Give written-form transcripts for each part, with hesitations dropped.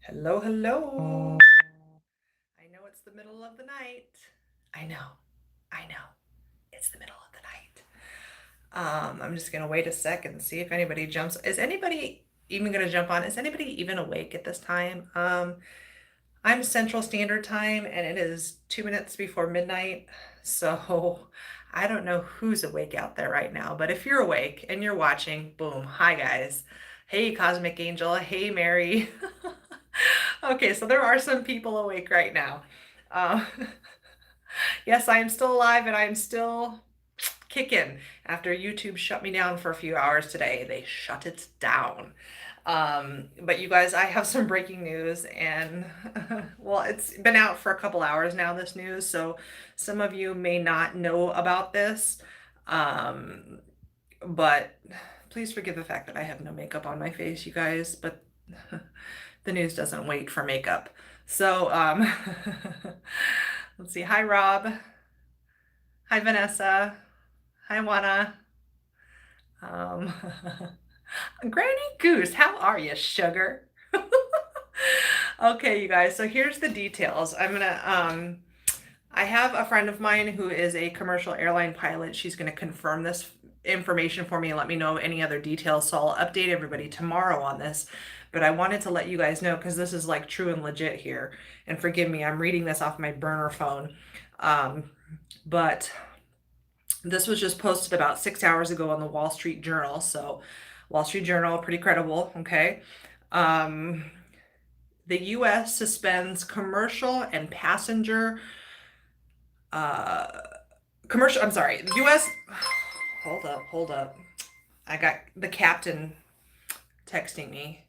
Hello, hello. I know it's the middle of the night. I know. It's the middle of the night. I'm just gonna wait a second and see if anybody jumps. Is anybody even gonna jump on? Is anybody even awake at this time? I'm Central Standard Time and it is 2 minutes before midnight. So I don't know who's awake out there right now, but if you're awake and you're watching, boom, hi guys. Hey, Cosmic Angel. Hey, Mary. Okay, so there are some people awake right now. Uh, yes, I am still alive and I'm still kicking after YouTube shut me down for a few hours today. They shut it down. But you guys, I have some breaking news and well, it's been out for a couple hours now, this news, so some of you may not know about this. Um, but please forgive the fact that I have no makeup on my face, you guys, but the news doesn't wait for makeup. So, let's see. Hi, Rob. Hi, Vanessa. Hi, Juana. Um, Granny Goose, how are you, sugar? Okay, you guys, so here's the details. I have a friend of mine who is a commercial airline pilot. She's gonna confirm this information for me and let me know any other details. So I'll update everybody tomorrow on this. But I wanted to let you guys know because this is like true and legit here. And forgive me, I'm reading this off my burner phone. Um, but this was just posted about 6 hours ago on the Wall Street Journal. So Wall Street Journal, pretty credible, okay? Um, the US suspends commercial and passenger uh I'm sorry, the US hold up. I got the captain texting me.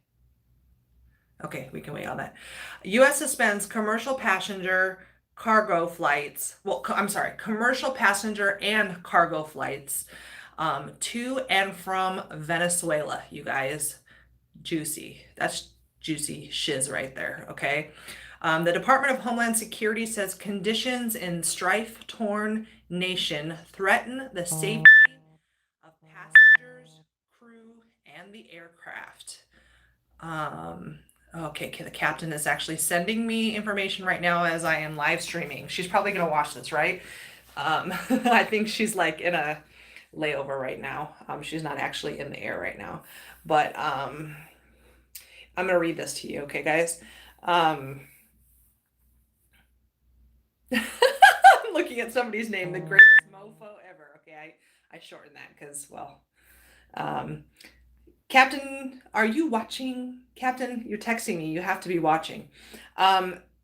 Okay, we can wait on that. US suspends commercial passenger cargo flights. Well, I'm sorry, commercial passenger and cargo flights to and from Venezuela, you guys. Juicy. That's juicy shiz right there, okay? The Department of Homeland Security says conditions in strife-torn nation threaten the safety of passengers, crew, and the aircraft. Okay, the captain is actually sending me information right now as I am live streaming. She's probably gonna watch this, right? I think she's like in a layover right now. She's not actually in the air right now, but I'm gonna read this to you, okay, guys? Um, I'm looking at somebody's name, the greatest mofo ever. Okay, I shortened that because, well, um, Captain, are you watching? Captain, you're texting me. You have to be watching.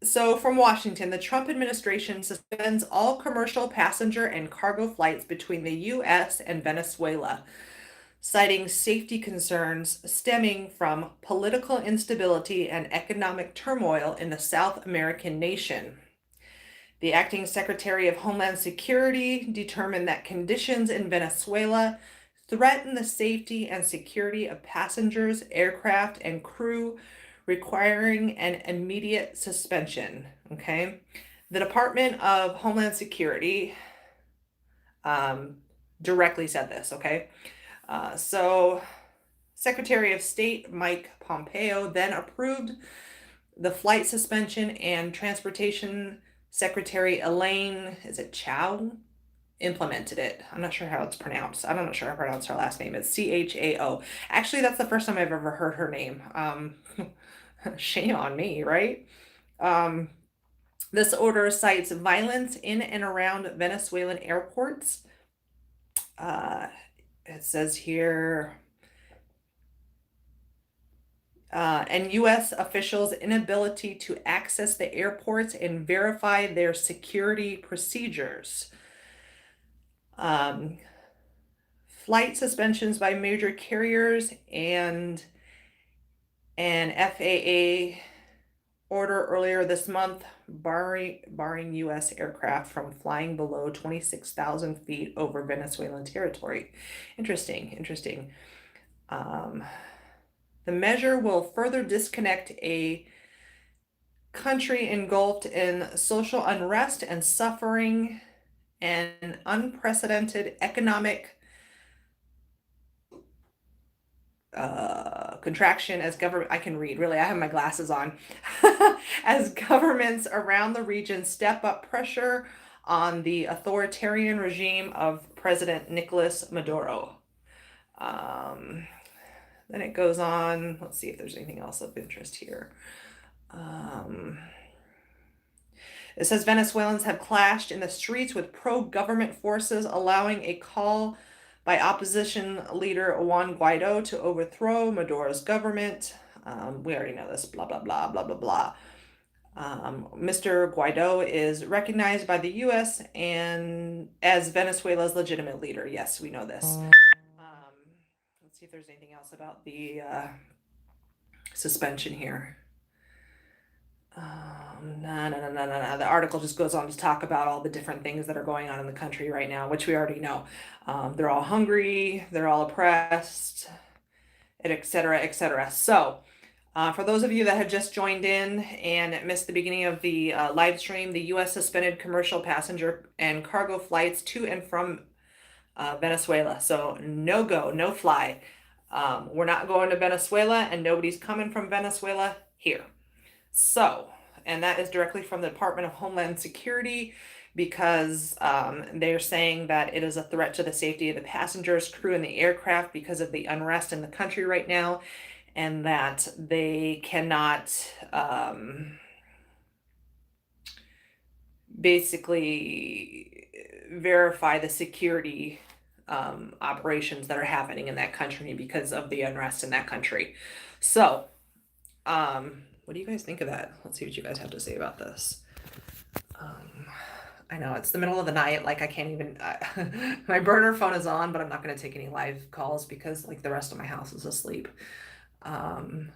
So, from Washington, the Trump administration suspends all commercial passenger and cargo flights between the U.S. and Venezuela, citing safety concerns stemming from political instability and economic turmoil in the South American nation. The acting Secretary of Homeland Security determined that conditions in Venezuela threaten the safety and security of passengers, aircraft, and crew, requiring an immediate suspension. Okay. The Department of Homeland Security directly said this. Okay. So, Secretary of State Mike Pompeo then approved the flight suspension, and Transportation Secretary Elaine, is it Chow, implemented it. I'm not sure how it's pronounced. I'm not sure how to pronounce her last name. It's Chao. Actually, that's the first time I've ever heard her name. Shame on me, right? Um, this order cites violence in and around Venezuelan airports. It says here, and U.S. officials' inability to access the airports and verify their security procedures. Flight suspensions by major carriers and an FAA order earlier this month barring U.S. aircraft from flying below 26,000 feet over Venezuelan territory. Interesting. The measure will further disconnect a country engulfed in social unrest and suffering and unprecedented economic contraction as government, I can read, really, I have my glasses on, as governments around the region step up pressure on the authoritarian regime of President Nicolas Maduro. Um, then it goes on, let's see if there's anything else of interest here. Um, it says Venezuelans have clashed in the streets with pro-government forces, allowing a call by opposition leader Juan Guaido to overthrow Maduro's government. We already know this, blah, blah, blah, blah, blah, blah. Mr. Guaido is recognized by the U.S. and as Venezuela's legitimate leader. Yes, we know this. Let's see if there's anything else about the suspension here. No. The article just goes on to talk about all the different things that are going on in the country right now, which we already know. They're all hungry, they're all oppressed, et cetera, et cetera. So, for those of you that have just joined in and missed the beginning of the live stream, the U.S. suspended commercial passenger and cargo flights to and from Venezuela. So, no go, no fly. We're not going to Venezuela, and nobody's coming from Venezuela here. So, and that is directly from the Department of Homeland Security, because they're saying that it is a threat to the safety of the passengers, crew, and the aircraft because of the unrest in the country right now, and that they cannot basically verify the security operations that are happening in that country because of the unrest in that country. So, what do you guys think of that? Let's see what you guys have to say about this. I know it's the middle of the night. Like I can't even, my burner phone is on, but I'm not going to take any live calls because like the rest of my house is asleep. Oh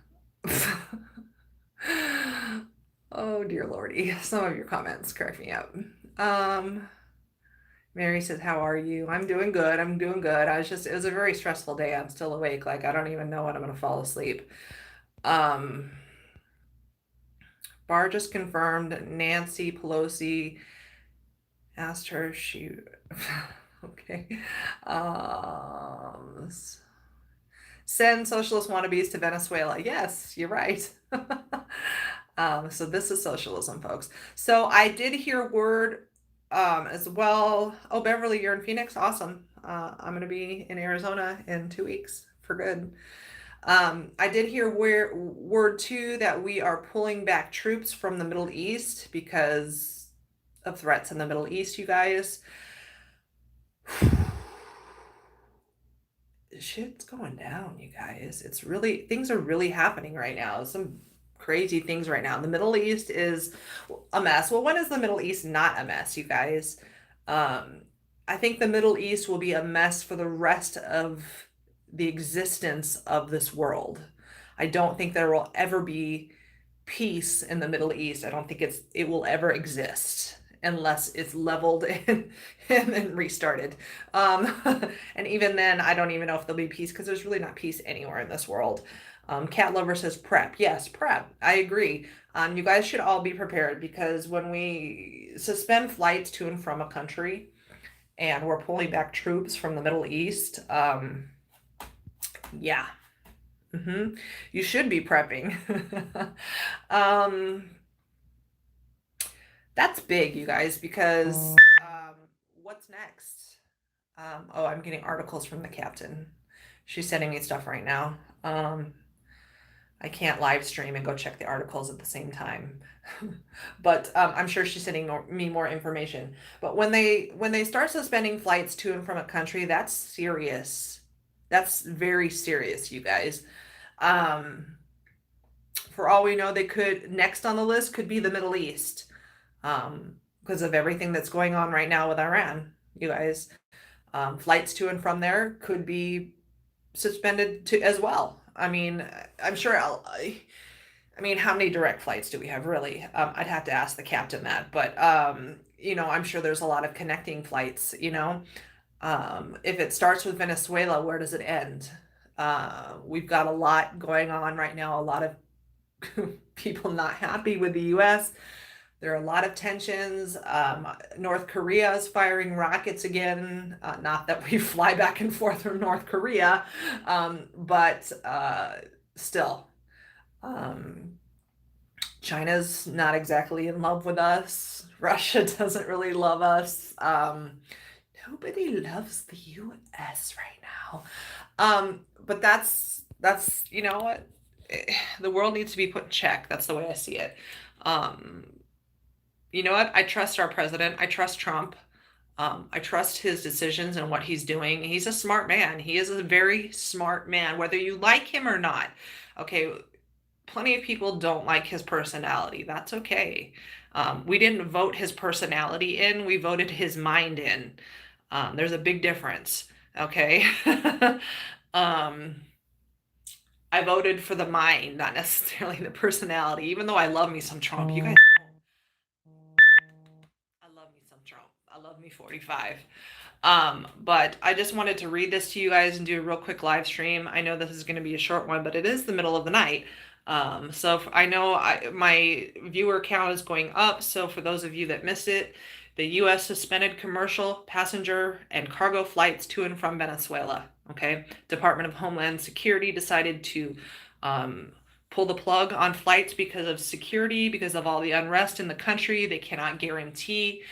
dear Lordy. Some of your comments crack me up. Mary says, how are you? I'm doing good. I'm doing good. It was a very stressful day. I'm still awake. Like I don't even know when I'm going to fall asleep. Barr just confirmed Nancy Pelosi asked her if she okay. Send socialist wannabes to Venezuela. Yes, you're right. So this is socialism, folks. So I did hear word as well. Oh, Beverly, you're in Phoenix? Awesome. I'm gonna be in Arizona in 2 weeks for good. I did hear word too that we are pulling back troops from the Middle East because of threats in the Middle East, you guys. Shit's going down, you guys. Things are really happening right now. Some crazy things right now. The Middle East is a mess. Well, when is the Middle East not a mess, you guys? I think the Middle East will be a mess for the rest of the existence of this world. I don't think there will ever be peace in the Middle East. I don't think it will ever exist unless it's leveled and then restarted. And even then, I don't even know if there'll be peace because there's really not peace anywhere in this world. Cat Lover says prep. Yes, prep. I agree. You guys should all be prepared because when we suspend flights to and from a country and we're pulling back troops from the Middle East, yeah. You should be prepping. That's big, you guys, because what's next? Oh, I'm getting articles from the captain. She's sending me stuff right now. I can't live stream and go check the articles at the same time. But I'm sure she's sending me more information. But when they start suspending flights to and from a country, that's serious. That's very serious, you guys. For all we know, they could next on the list could be the Middle East, because of everything that's going on right now with Iran, you guys. Flights to and from there could be suspended to as well. I mean, I'm sure I mean, how many direct flights do we have really? I'd have to ask the captain that, but I'm sure there's a lot of connecting flights, if it starts with Venezuela, where does it end? We've got a lot going on right now, a lot of people not happy with the US. There are a lot of tensions. North Korea is firing rockets again. Not that we fly back and forth from North Korea, but still. Um, China's not exactly in love with us. Russia doesn't really love us. Nobody loves the US right now. But that's you know what? The world needs to be put in check. That's the way I see it. Um, you know what? I trust our president. I trust Trump. I trust his decisions and what he's doing. He's a smart man. He is a very smart man, whether you like him or not. Okay, plenty of people don't like his personality. That's okay. We didn't vote his personality in, we voted his mind in. There's a big difference. Okay. um, I voted for the mind, not necessarily the personality, even though I love me some Trump. You guys, I love me some Trump. I love me 45. But I just wanted to read this to you guys and do a real quick live stream. I know this is going to be a short one, but it is the middle of the night. I know my viewer count is going up. So for those of you that missed it, the U.S. suspended commercial, passenger, and cargo flights to and from Venezuela. Okay. Department of Homeland Security decided to um, pull the plug on flights because of security, because of all the unrest in the country. They cannot guarantee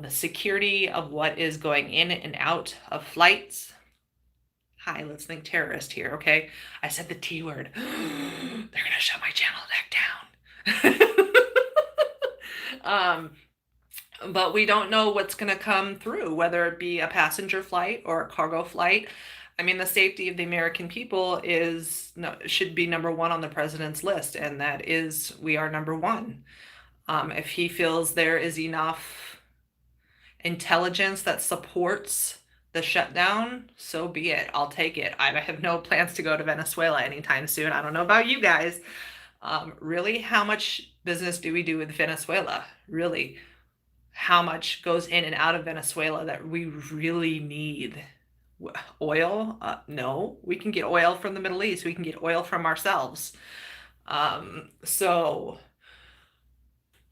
the security of what is going in and out of flights. Hi, let's think terrorist here, okay? I said the T word. They're gonna shut my channel back down. But we don't know what's gonna come through, whether it be a passenger flight or a cargo flight. I mean, the safety of the American people should be number one on the president's list, and that is we are number one. If he feels there is enough intelligence that supports the shutdown, so be it. I'll take it. I have no plans to go to Venezuela anytime soon. I don't know about you guys. Really, how much business do we do with Venezuela? Really, how much goes in and out of Venezuela that we really need? Oil? No, we can get oil from the Middle East. We can get oil from ourselves. So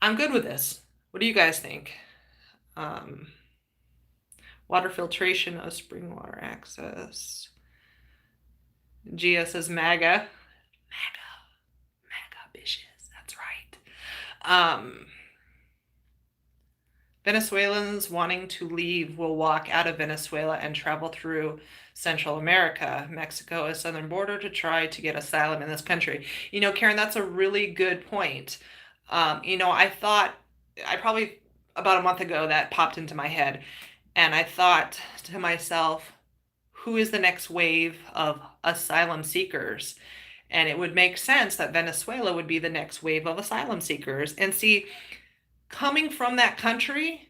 I'm good with this. What do you guys think? Water filtration of spring water access. Gia says MAGA. MAGA bitches. That's right. Venezuelans wanting to leave will walk out of Venezuela and travel through Central America, Mexico, a southern border to try to get asylum in this country. You know, Karen, that's a really good point. I thought, I probably about a month ago that popped into my head, and I thought to myself, who is the next wave of asylum seekers? And it would make sense that Venezuela would be the next wave of asylum seekers. And see, coming from that country,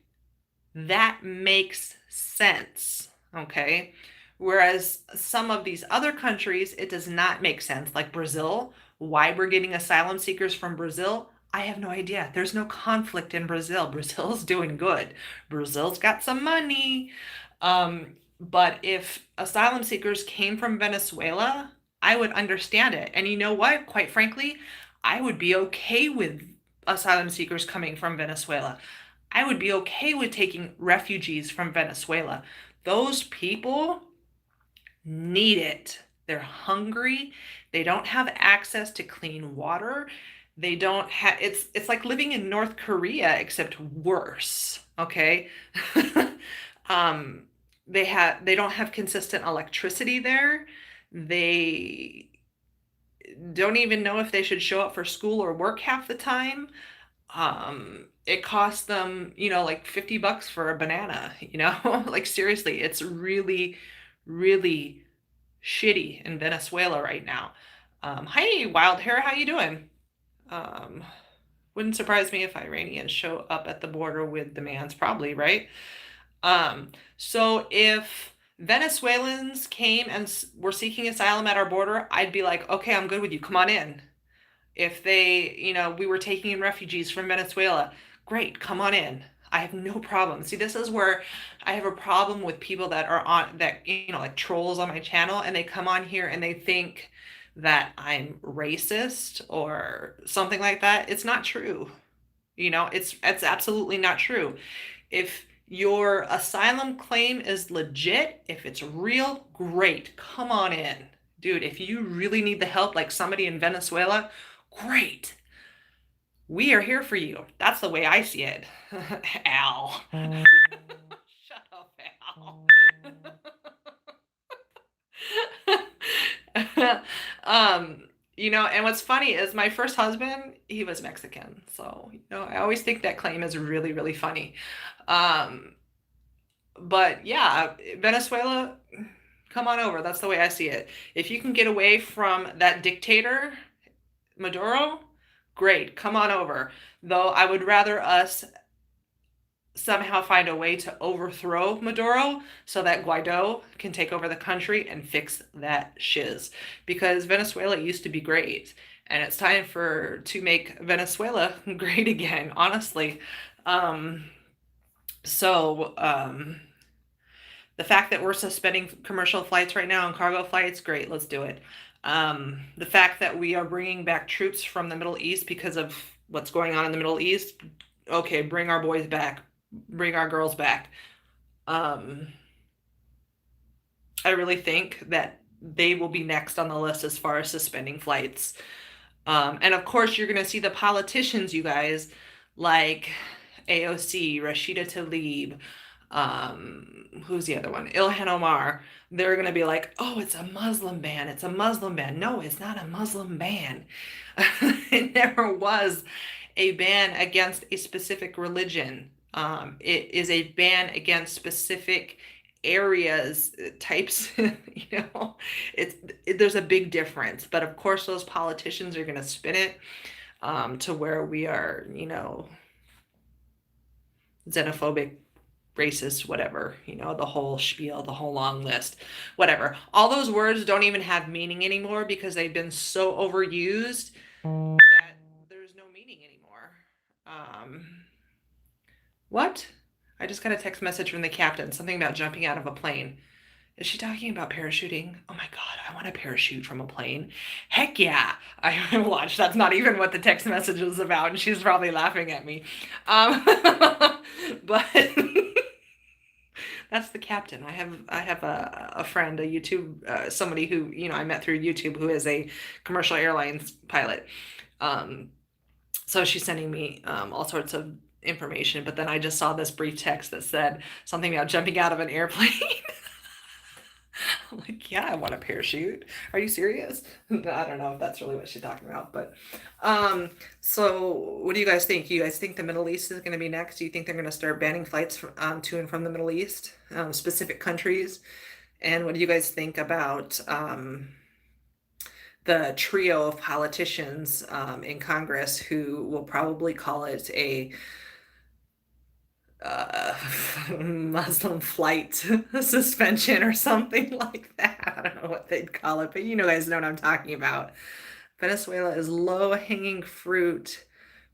that makes sense, okay? Whereas some of these other countries, it does not make sense, like Brazil. Why we're getting asylum seekers from Brazil, I have no idea. There's no conflict in Brazil. Brazil's doing good. Brazil's got some money. But if asylum seekers came from Venezuela, I would understand it. And you know what? Quite frankly, I would be okay with asylum seekers coming from Venezuela. I would be okay with taking refugees from Venezuela. Those people need it. They're hungry. They don't have access to clean water. They don't have it's like living in North Korea except worse, okay? They don't have consistent electricity there. They don't even know if they should show up for school or work half the time. It costs them, like $50 for a banana, like seriously, it's really, really shitty in Venezuela right now. Hi, Wild Hair, how you doing? Um, wouldn't surprise me if Iranians show up at the border with demands, probably, right? So if Venezuelans came and were seeking asylum at our border, I'd be like, okay, I'm good with you. Come on in. If we were taking in refugees from Venezuela, great, come on in. I have no problem. See, this is where I have a problem with people that are on that, like trolls on my channel, and they come on here and they think that I'm racist or something like that. It's not true. It's absolutely not true. If your asylum claim is legit, if it's real, great. Come on in. Dude, if you really need the help, like somebody in Venezuela, great. We are here for you. That's the way I see it. Al. Shut up, Al. um, and what's funny is my first husband, he was Mexican. So, I always think that claim is really, really funny. Um, but yeah, Venezuela, come on over. That's the way I see it. If you can get away from that dictator, Maduro, great, come on over. Though I would rather us somehow find a way to overthrow Maduro so that Guaido can take over the country and fix that shiz. Because Venezuela used to be great, and it's time to make Venezuela great again, honestly. Um, so the fact that we're suspending commercial flights right now and cargo flights, great, let's do it. The fact that we are bringing back troops from the Middle East because of what's going on in the Middle East, okay, bring our boys back, bring our girls back. Um, I really think that they will be next on the list as far as suspending flights. And of course, you're going to see the politicians, you guys, like AOC, Rashida Tlaib, who's the other one? Ilhan Omar. They're going to be like, oh, it's a Muslim ban. It's a Muslim ban. No, it's not a Muslim ban. It never was a ban against a specific religion. It is a ban against specific areas, types, it's there's a big difference. But of course, those politicians are going to spin it to where we are, xenophobic, racist, whatever, the whole spiel, the whole long list, whatever. All those words don't even have meaning anymore because they've been so overused that there's no meaning anymore. Um, what? I just got a text message from the captain, something about jumping out of a plane. Is she talking about parachuting? Oh my God, I want to parachute from a plane. Heck yeah. I watched. That's not even what the text message was about, and she's probably laughing at me. Um, but that's the captain. I have a friend, a YouTube, somebody who, I met through YouTube who is a commercial airlines pilot. Um, so she's sending me all sorts of information, but then I just saw this brief text that said something about jumping out of an airplane. I'm like, yeah, I want a parachute. Are you serious? I don't know if that's really what she's talking about, but so what do you guys think? You guys think the Middle East is going to be next? Do you think they're going to start banning flights to and from the Middle East, specific countries? And what do you guys think about the trio of politicians in Congress who will probably call it a uh, Muslim flight suspension or something like that. I don't know what they'd call it, but you guys know what I'm talking about. Venezuela is low-hanging fruit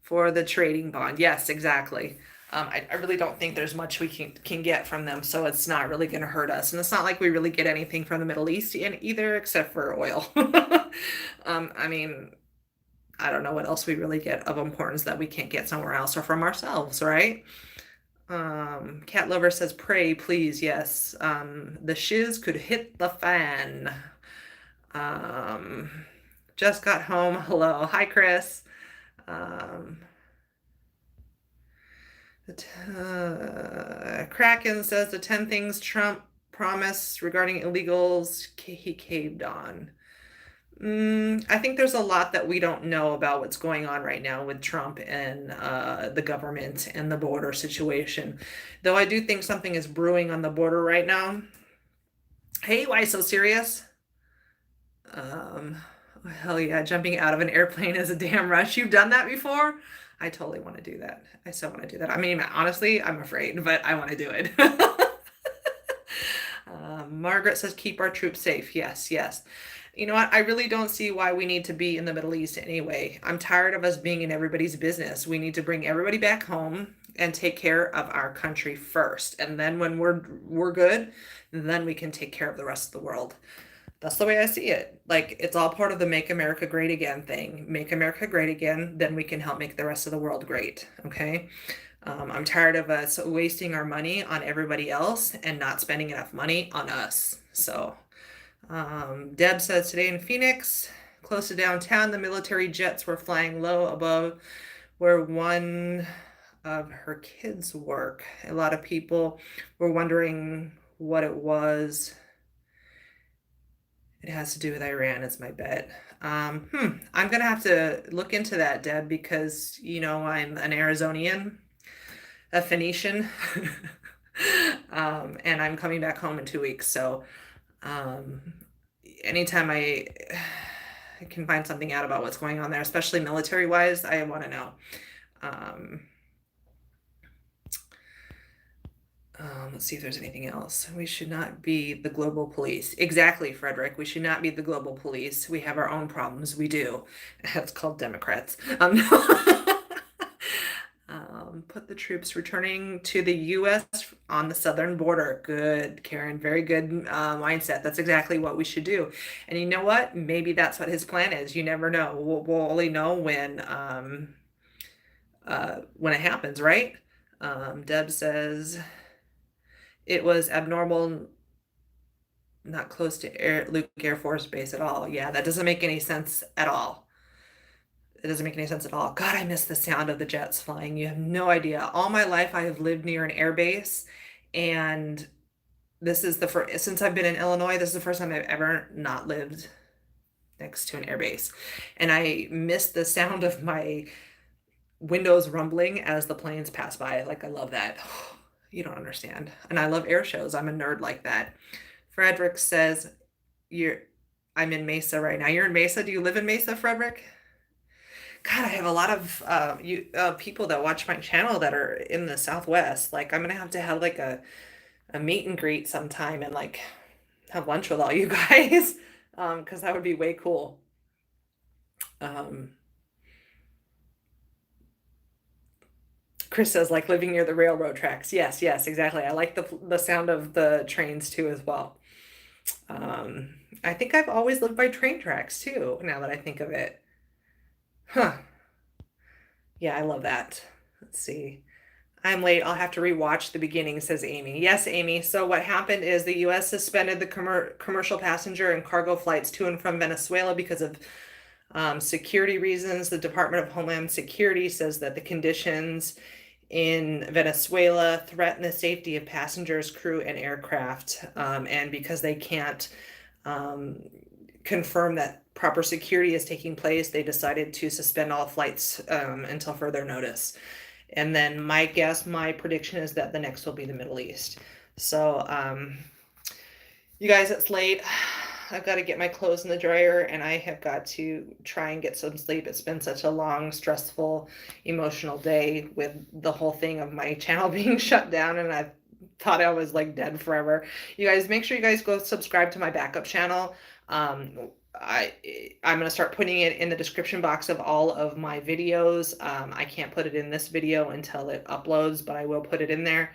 for the trading bond. Yes, exactly. I really don't think there's much we can get from them, so it's not really going to hurt us. And it's not like we really get anything from the Middle East either, except for oil. I mean, I don't know what else we really get of importance that we can't get somewhere else or from ourselves, right? Cat Lover says, pray, please. Yes. The shiz could hit the fan. Um, just got home. Hello. Hi, Chris. Um, Kraken says the 10 things Trump promised regarding illegals he caved on. I think there's a lot that we don't know about what's going on right now with Trump and the government and the border situation. Though I do think something is brewing on the border right now. Hey, why so serious? Um, hell yeah, jumping out of an airplane is a damn rush. You've done that before? I totally want to do that. I still want to do that. I mean, honestly, I'm afraid, but I want to do it. Margaret says, keep our troops safe. Yes, yes. You know what? I really don't see why we need to be in the Middle East anyway. I'm tired of us being in everybody's business. We need to bring everybody back home and take care of our country first. And then when we're good, then we can take care of the rest of the world. That's the way I see it. Like it's all part of the Make America Great Again thing. Make America great again, then we can help make the rest of the world great. Okay. I'm tired of us wasting our money on everybody else and not spending enough money on us. So, Deb says today in Phoenix, close to downtown, the military jets were flying low above where one of her kids work. A lot of people were wondering what it was. It has to do with Iran, is my bet. I'm gonna have to look into that, Deb, because I'm an Arizonian, a Phoenician, and I'm coming back home in 2 weeks. So, um, anytime I can find something out about what's going on there, especially military wise, I want to know. Um, let's see if there's anything else. We should not be the global police. Exactly, Frederick. We should not be the global police. We have our own problems. We do. It's called Democrats. Put the troops returning to the U.S. on the southern border. Good, Karen. Very good mindset. That's exactly what we should do. And you know what? Maybe that's what his plan is. You never know. We'll only know when it happens, right? Deb says it was abnormal, not close to Luke Air Force Base at all. Yeah, that doesn't make any sense at all. It doesn't make any sense at all. God, I miss the sound of the jets flying. You have no idea. All my life, I have lived near an air base, and this is the first, since I've been in Illinois, this is the first time I've ever not lived next to an air base. And I miss the sound of my windows rumbling as the planes pass by. Like, I love that. You don't understand. And I love air shows. I'm a nerd like that. Frederick says, I'm in Mesa right now. You're in Mesa? Do you live in Mesa, Frederick? God, I have a lot of people that watch my channel that are in the Southwest. Like, I'm gonna have to have like a meet and greet sometime and like have lunch with all you guys, because that would be way cool. Um, Chris says like living near the railroad tracks. Yes, yes, exactly. I like the sound of the trains too as well. I think I've always lived by train tracks too, now that I think of it. Huh. Yeah, I love that. Let's see. I'm late. I'll have to rewatch the beginning, says Amy. Yes, Amy. So what happened is the U.S. suspended the commercial passenger and cargo flights to and from Venezuela because of security reasons. The Department of Homeland Security says that the conditions in Venezuela threaten the safety of passengers, crew, and aircraft. And because they can't confirm that proper security is taking place, they decided to suspend all flights until further notice. And then my prediction is that the next will be the Middle East. So, you guys, it's late. I've got to get my clothes in the dryer and I have got to try and get some sleep. It's been such a long, stressful, emotional day with the whole thing of my channel being shut down, and I thought I was like dead forever. You guys, make sure you guys go subscribe to my backup channel. I'm going to start putting it in the description box of all of my videos. I can't put it in this video until it uploads, but I will put it in there.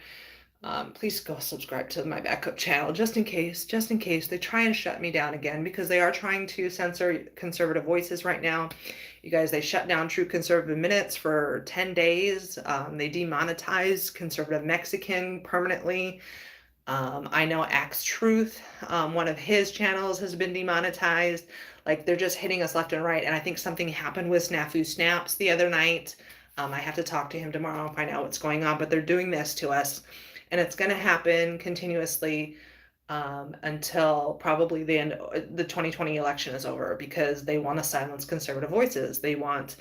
Please go subscribe to my backup channel just in case they try and shut me down again, because they are trying to censor conservative voices right now. You guys, they shut down True Conservative Minutes for 10 days. They demonetized Conservative Mexican permanently. I know Axe Truth, one of his channels has been demonetized. Like, they're just hitting us left and right. And I think something happened with Snafu Snaps the other night. I have to talk to him tomorrow and find out what's going on, but they're doing this to us. And it's going to happen continuously until probably the end, the 2020 election is over, because they want to silence conservative voices. They want,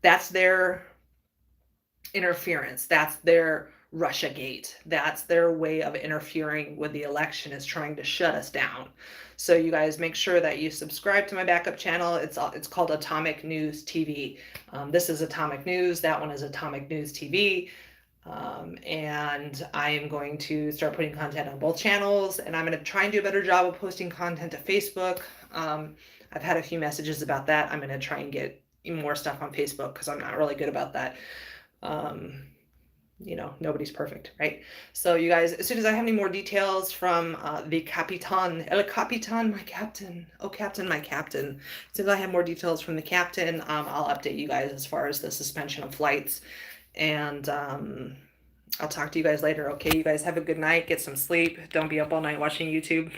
that's their interference. That's their Russiagate. That's their way of interfering with the election, is trying to shut us down. So you guys, make sure that you subscribe to my backup channel. It's called Atomic News TV. This is Atomic News. That one is Atomic News TV. And I am going to start putting content on both channels, and I'm going to try and do a better job of posting content to Facebook. I've had a few messages about that. I'm going to try and get more stuff on Facebook because I'm not really good about that. you know, nobody's perfect, right? So you guys, as soon as I have any more details from the Capitan, El Capitan, my captain, oh captain, my captain. As soon as I have more details from the captain, I'll update you guys as far as the suspension of flights. And I'll talk to you guys later. Okay, you guys have a good night. Get some sleep. Don't be up all night watching YouTube.